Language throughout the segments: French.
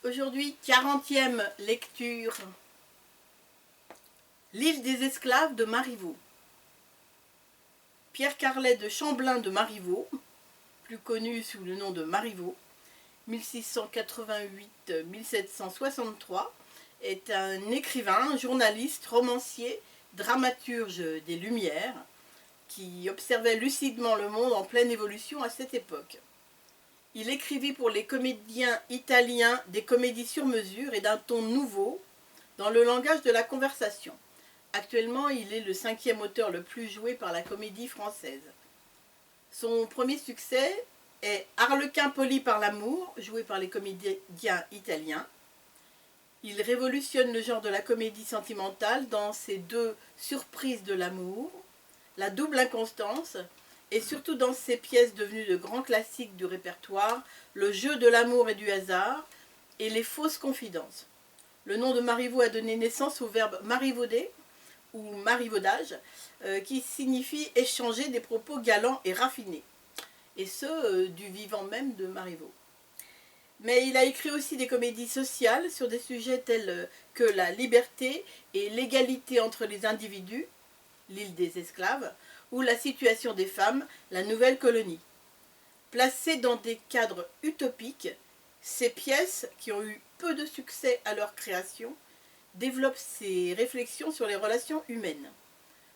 Aujourd'hui, 40e lecture. L'île des esclaves de Marivaux. Pierre Carlet de Chamblin de Marivaux, plus connu sous le nom de Marivaux, 1688-1763, est un écrivain, journaliste, romancier, dramaturge des Lumières, qui observait lucidement le monde en pleine évolution à cette époque. Il écrivit pour les comédiens italiens des comédies sur mesure et d'un ton nouveau dans le langage de la conversation. Actuellement, il est le 5e auteur le plus joué par la comédie française. Son premier succès est Arlequin poli par l'amour, joué par les comédiens italiens. Il révolutionne le genre de la comédie sentimentale dans ses deux Surprises de l'amour, La double inconstance, et surtout dans ses pièces devenues de grands classiques du répertoire, Le jeu de l'amour et du hasard et Les fausses confidences. Le nom de Marivaux a donné naissance au verbe marivauder ou marivaudage, qui signifie échanger des propos galants et raffinés, et ce, du vivant même de Marivaux. Mais il a écrit aussi des comédies sociales sur des sujets tels que la liberté et l'égalité entre les individus, L'île des esclaves, ou la situation des femmes, La nouvelle colonie. Placées dans des cadres utopiques, ces pièces, qui ont eu peu de succès à leur création, développent ses réflexions sur les relations humaines.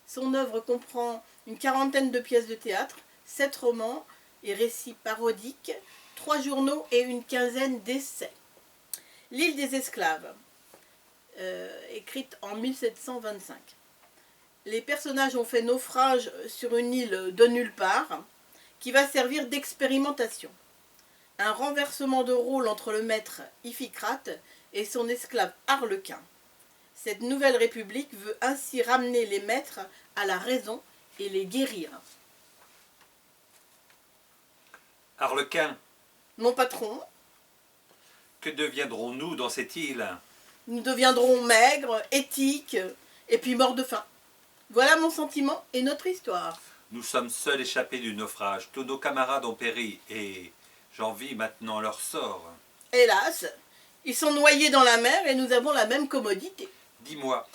Son œuvre comprend une quarantaine de pièces de théâtre, 7 romans et récits parodiques, 3 journaux et une quinzaine d'essais. L'île des esclaves, écrite en 1725. Les personnages ont fait naufrage sur une île de nulle part, qui va servir d'expérimentation. Un renversement de rôle entre le maître Iphicrate et son esclave Arlequin. Cette nouvelle république veut ainsi ramener les maîtres à la raison et les guérir. Arlequin, Mon patron, que deviendrons-nous dans cette île? nous deviendrons maigres, éthiques, et puis morts de faim. Voilà mon sentiment et notre histoire. Nous sommes seuls échappés du naufrage. Tous nos camarades ont péri et j'envie maintenant leur sort. Hélas, ils sont noyés dans la mer et nous avons la même commodité. Dis-moi,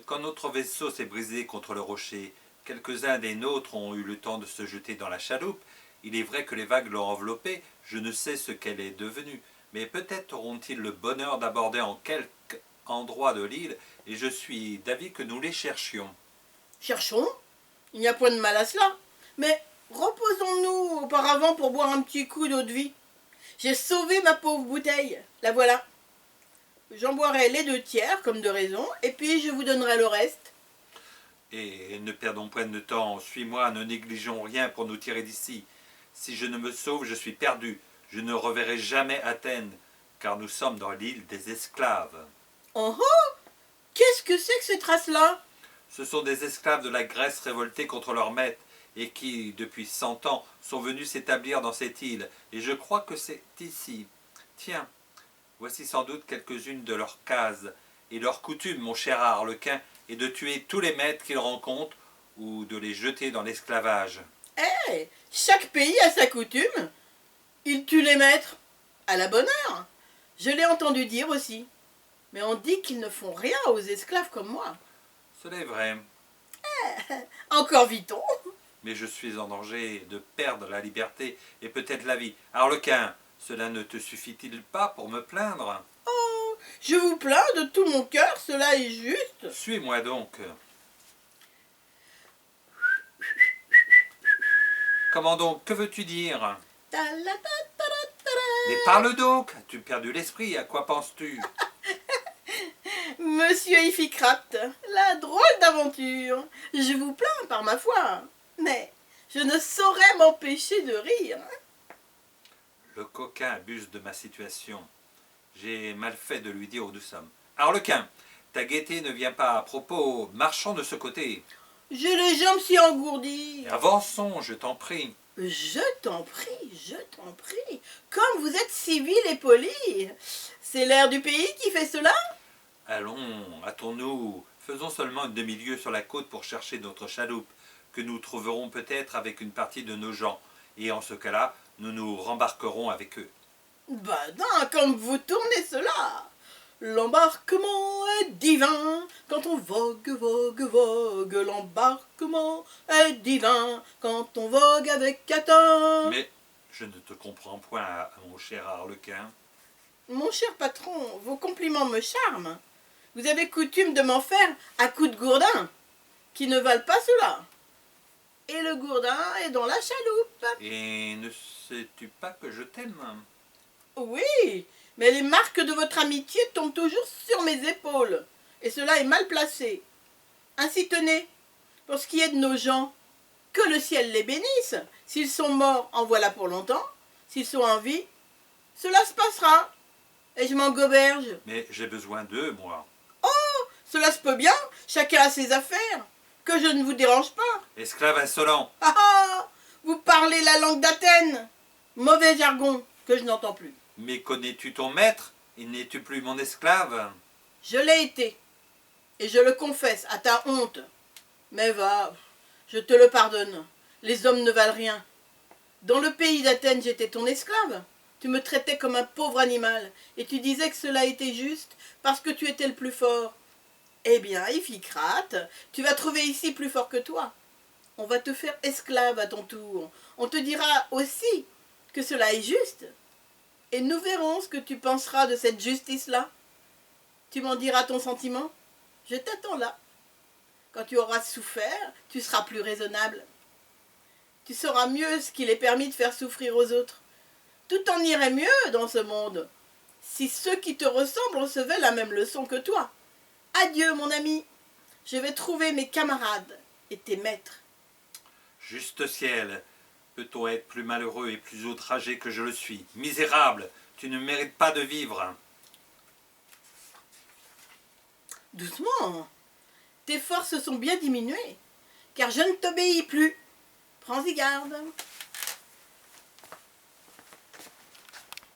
quand notre vaisseau s'est brisé contre le rocher, quelques-uns des nôtres ont eu le temps de se jeter dans la chaloupe. Il est vrai que les vagues l'ont enveloppée, je ne sais ce qu'elle est devenue, mais peut-être auront-ils le bonheur d'aborder en quelque endroit de l'île, et je suis d'avis que nous les cherchions. Cherchons, il n'y a point de mal à cela, mais reposons-nous auparavant pour boire un petit coup d'eau de vie. J'ai sauvé ma pauvre bouteille, la voilà. J'en boirai les 2 tiers, comme de raison, et puis je vous donnerai le reste. Et ne perdons point de temps, suis-moi, ne négligeons rien pour nous tirer d'ici. Si je ne me sauve, je suis perdu. Je ne reverrai jamais Athènes, car nous sommes dans l'île des esclaves. Oh oh! Qu'est-ce que c'est que ces traces-là? Ce sont des esclaves de la Grèce révoltés contre leur maître, et qui, depuis 100 ans, sont venus s'établir dans cette île. Et je crois que c'est ici. Tiens, voici sans doute quelques-unes de leurs cases. Et leur coutume, mon cher Arlequin, est de tuer tous les maîtres qu'ils rencontrent, ou de les jeter dans l'esclavage. Eh, chaque pays a sa coutume. Ils tuent les maîtres. À la bonne heure. Je l'ai entendu dire aussi. Mais on dit qu'ils ne font rien aux esclaves comme moi. Cela est vrai, Encore vit-on. mais je suis en danger de perdre la liberté et peut-être la vie. Arlequin, cela ne te suffit-il pas pour me plaindre? Oh, je vous plains de tout mon cœur, cela est juste. Suis-moi donc. Comment donc? Que veux-tu dire? Mais parle donc! As-tu perdu l'esprit? À quoi penses-tu? Monsieur Iphicrate, la drôle d'aventure. Je vous plains par ma foi, mais je ne saurais m'empêcher de rire. Le coquin abuse de ma situation. J'ai mal fait de lui dire où nous sommes. Arlequin, ta gaieté ne vient pas à propos. Marchons de ce côté. J'ai les jambes si engourdies. Avançons, je t'en prie. Je t'en prie, je t'en prie. Comme vous êtes civil et poli. C'est l'air du pays qui fait cela? Allons, hâtons-nous. Faisons seulement une demi-lieue sur la côte pour chercher notre chaloupe, que nous trouverons peut-être avec une partie de nos gens. Et en ce cas-là, nous nous rembarquerons avec eux. Ben, comme vous tournez cela. L'embarquement est divin quand on vogue, vogue, vogue. L'embarquement est divin quand on vogue avec Catin. Mais je ne te comprends point, mon cher Harlequin. Mon cher patron, vos compliments me charment. Vous avez coutume de m'en faire à coups de gourdin, qui ne valent pas cela. Et le gourdin est dans la chaloupe. Et ne sais-tu pas que je t'aime? Oui, mais les marques de votre amitié tombent toujours sur mes épaules, et cela est mal placé. Ainsi tenez, pour ce qui est de nos gens, que le ciel les bénisse. S'ils sont morts, en voilà pour longtemps. S'ils sont en vie, cela se passera. Et je m'en goberge. Mais j'ai besoin d'eux, moi. Cela se peut bien, chacun a ses affaires. Que je ne vous dérange pas. Esclave insolent, Ah ah, vous parlez la langue d'Athènes. Mauvais jargon que je n'entends plus. mais connais-tu ton maître? Et n'es-tu plus mon esclave? Je l'ai été. Et je le confesse à ta honte. Mais va, je te le pardonne. Les hommes ne valent rien. Dans le pays d'Athènes, j'étais ton esclave. Tu me traitais comme un pauvre animal. Et tu disais que cela était juste parce que tu étais le plus fort. Eh bien, Iphicrate, tu vas trouver ici plus fort que toi. On va te faire esclave à ton tour. On te dira aussi que cela est juste. Et nous verrons ce que tu penseras de cette justice-là. Tu m'en diras ton sentiment. Je t'attends là. Quand tu auras souffert, tu seras plus raisonnable. Tu sauras mieux ce qu'il est permis de faire souffrir aux autres. Tout en irait mieux dans ce monde, si ceux qui te ressemblent recevaient la même leçon que toi. Adieu, mon ami. Je vais trouver mes camarades et tes maîtres. Juste ciel, peut-on être plus malheureux et plus outragé que je le suis? Misérable, tu ne mérites pas de vivre. Doucement. Tes forces sont bien diminuées, car je ne t'obéis plus. Prends-y garde.